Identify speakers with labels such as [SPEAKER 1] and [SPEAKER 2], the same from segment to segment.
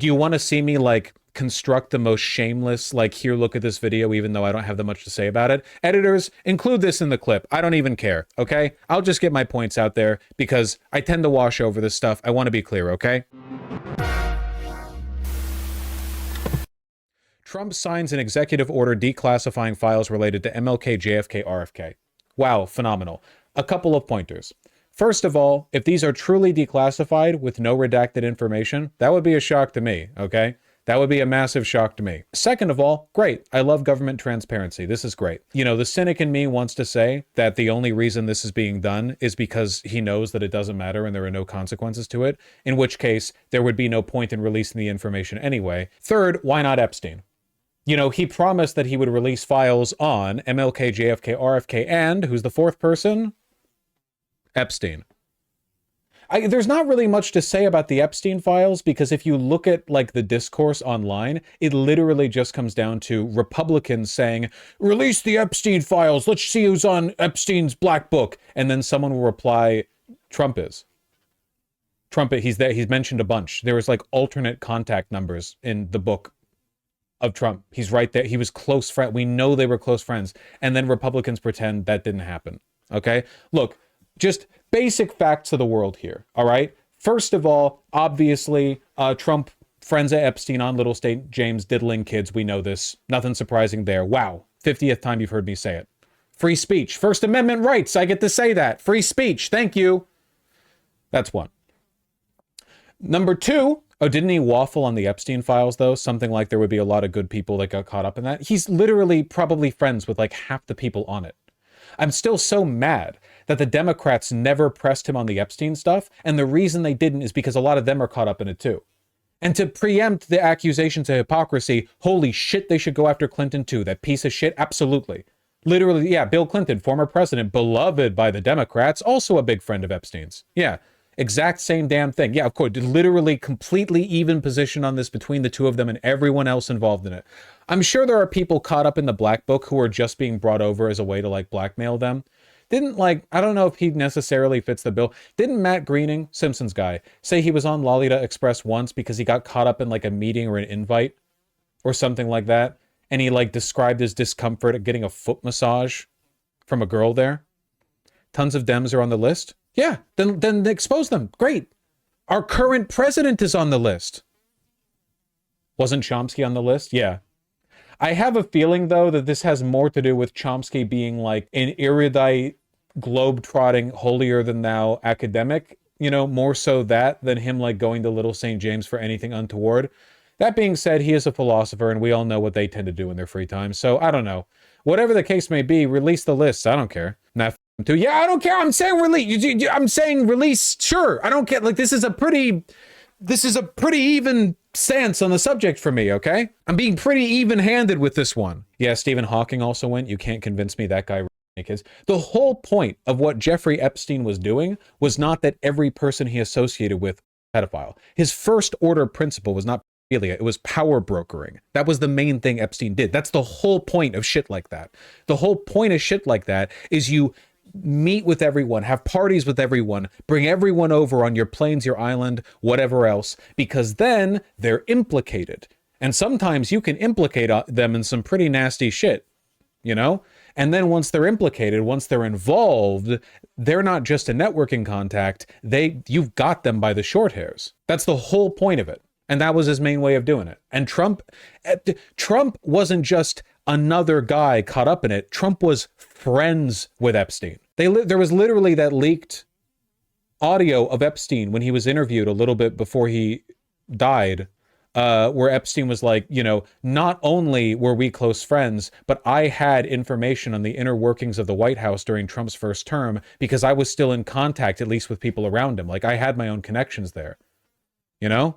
[SPEAKER 1] Do you want to see me like construct the most shameless, like, here, look at this video, even though I don't have that much to say about it? Editors, include this in the clip. I don't even care, okay? I'll just get my points out there because I tend to wash over this stuff. I want to be clear, okay? Trump signs an executive order declassifying files related to MLK, JFK, RFK. Wow, phenomenal. A couple of pointers. First of all, if these are truly declassified with no redacted information, that would be a shock to me, okay? That would be a massive shock to me. Second of all, great. I love government transparency. This is great. You know, the cynic in me wants to say that the only reason this is being done is because he knows that it doesn't matter and there are no consequences to it, in which case there would be no point in releasing the information anyway. Third, why not Epstein? You know, he promised that he would release files on MLK, JFK, RFK, and who's the fourth person? Epstein. There's not really much to say about the Epstein files because if you look at like the discourse online, it literally just comes down to Republicans saying, release the Epstein files. Let's see who's on Epstein's black book. And then someone will reply, Trump is. Trump, he's there. He's mentioned a bunch. There was like alternate contact numbers in the book of Trump. He's right there. He was close friend. We know they were close friends. And then Republicans pretend that didn't happen. Okay? Look, just basic facts of the world here. All right? First of all, obviously, Trump, friends at Epstein on Little St. James, diddling kids. We know this. Nothing surprising there. Wow. 50th time you've heard me say it. Free speech. First Amendment rights. I get to say that. Free speech. Thank you. That's one. Number two, oh, didn't he waffle on the Epstein files, though? Something like there would be a lot of good people that got caught up in that. He's literally probably friends with like half the people on it. I'm still so mad that the Democrats never pressed him on the Epstein stuff, and the reason they didn't is because a lot of them are caught up in it too. And to preempt the accusations of hypocrisy, holy shit, they should go after Clinton too. That piece of shit, absolutely. Literally, yeah, Bill Clinton, former president, beloved by the Democrats, also a big friend of Epstein's. Yeah. Exact same damn thing. Yeah, of course, literally completely even position on this between the two of them and everyone else involved in it. I'm sure there are people caught up in the black book who are just being brought over as a way to like blackmail them. Didn't like, I don't know if he necessarily fits the bill. Didn't Matt Groening, Simpsons guy, say he was on Lolita Express once because he got caught up in like a meeting or an invite or something like that? And he like described his discomfort at getting a foot massage from a girl there? Tons of Dems are on the list. Yeah, then expose them. Great. Our current president is on the list. Wasn't Chomsky on the list? Yeah. I have a feeling, though, that this has more to do with Chomsky being like an erudite, globe-trotting, holier-than-thou academic, you know, more so that than him like going to Little St. James for anything untoward. That being said, he is a philosopher, and we all know what they tend to do in their free time, so I don't know. Whatever the case may be, release the lists. I don't care. Nah, too. Yeah, I don't care. I'm saying release. I'm saying release. Sure. I don't care. Like, this is a pretty even stance on the subject for me, okay? I'm being pretty even-handed with this one. Yeah, Stephen Hawking also went. You can't convince me that guy is. The whole point of what Jeffrey Epstein was doing was not that every person he associated with was a pedophile. His first order principle was not pedophilia, it was power brokering. That was the main thing Epstein did. That's the whole point of shit like that. The whole point of shit like that is you meet with everyone, have parties with everyone, bring everyone over on your planes, your island, whatever else, because then they're implicated. And sometimes you can implicate them in some pretty nasty shit, you know? And then once they're implicated, once they're involved, they're not just a networking contact, you've got them by the short hairs. That's the whole point of it. And that was his main way of doing it. And Trump wasn't just another guy caught up in it. Trump was friends with Epstein. There was literally that leaked audio of Epstein when he was interviewed a little bit before he died, where Epstein was like, you know, not only were we close friends, but I had information on the inner workings of the White House during Trump's first term because I was still in contact, at least with people around him. Like, I had my own connections there, you know?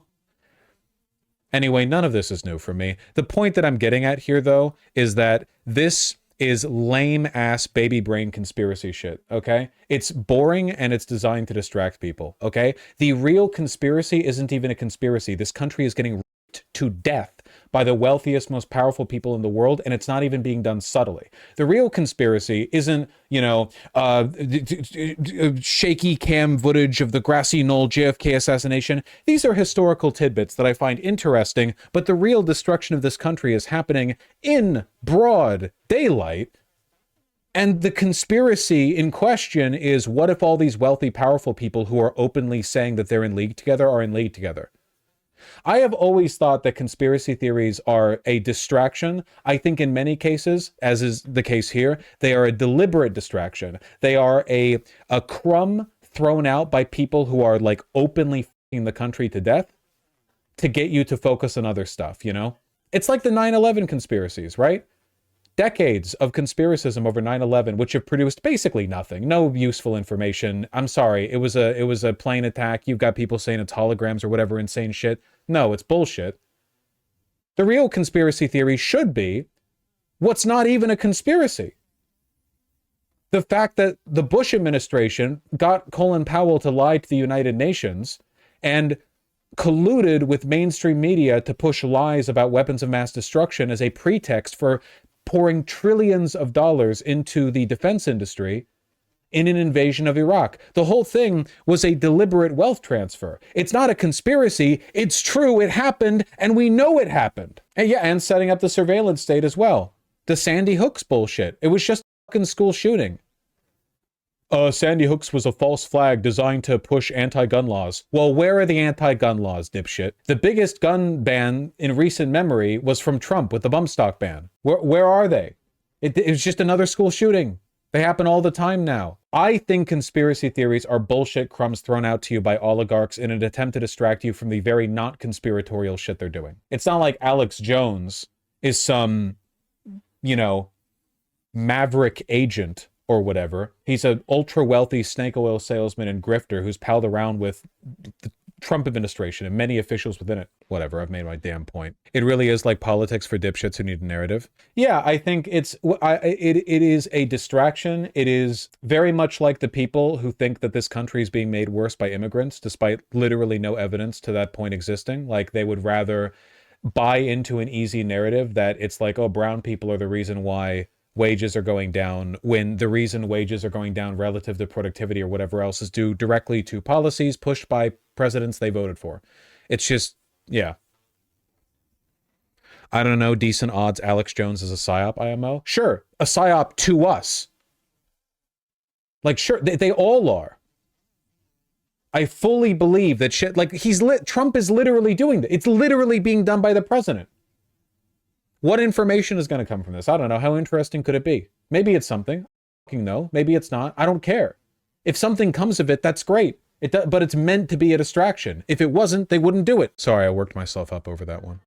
[SPEAKER 1] Anyway, none of this is new for me. The point that I'm getting at here, though, is that this is lame-ass baby brain conspiracy shit, okay? It's boring and it's designed to distract people, okay? The real conspiracy isn't even a conspiracy. This country is getting leaked to death by the wealthiest, most powerful people in the world, and it's not even being done subtly. The real conspiracy isn't, shaky cam footage of the grassy knoll JFK assassination. These are historical tidbits that I find interesting, but the real destruction of this country is happening in broad daylight. And the conspiracy in question is, what if all these wealthy, powerful people who are openly saying that they're in league together are in league together? I have always thought that conspiracy theories are a distraction. I think in many cases, as is the case here, they are a deliberate distraction. They are a crumb thrown out by people who are like openly f***ing the country to death to get you to focus on other stuff, you know? It's like the 9/11 conspiracies, right? Decades of conspiracism over 9/11, which have produced basically nothing, no useful information. I'm sorry, it was a plane attack. You've got people saying it's holograms or whatever insane shit. No, it's bullshit. The real conspiracy theory should be what's not even a conspiracy. The fact that the Bush administration got Colin Powell to lie to the United Nations and colluded with mainstream media to push lies about weapons of mass destruction as a pretext for pouring trillions of dollars into the defense industry in an invasion of Iraq. The whole thing was a deliberate wealth transfer. It's not a conspiracy. It's true. It happened, and we know it happened. And yeah, and setting up the surveillance state as well. The Sandy Hook's bullshit. It was just a fucking school shooting. Sandy Hook's was a false flag designed to push anti-gun laws. Well, where are the anti-gun laws, dipshit? The biggest gun ban in recent memory was from Trump with the bump stock ban. Where are they? It was just another school shooting. They happen all the time now. I think conspiracy theories are bullshit crumbs thrown out to you by oligarchs in an attempt to distract you from the very not conspiratorial shit they're doing. It's not like Alex Jones is some, maverick agent or whatever. He's an ultra wealthy snake oil salesman and grifter who's palled around with the Trump administration and many officials within it. Whatever, I've made my damn point. It really is like politics for dipshits who need a narrative. Yeah, I think it is a distraction. It is very much like the people who think that this country is being made worse by immigrants, despite literally no evidence to that point existing. Like, they would rather buy into an easy narrative that it's like, oh, brown people are the reason why wages are going down, when the reason wages are going down relative to productivity or whatever else is due directly to policies pushed by presidents they voted for. It's just, yeah. I don't know, decent odds Alex Jones is a PSYOP, IMO? Sure, a PSYOP to us. Like, sure, they all are. I fully believe that shit, like, Trump is literally doing that. It's literally being done by the president. What information is going to come from this? I don't know. How interesting could it be? Maybe it's something. No, maybe it's not. I don't care. If something comes of it, that's great. But it's meant to be a distraction. If it wasn't, they wouldn't do it. Sorry, I worked myself up over that one.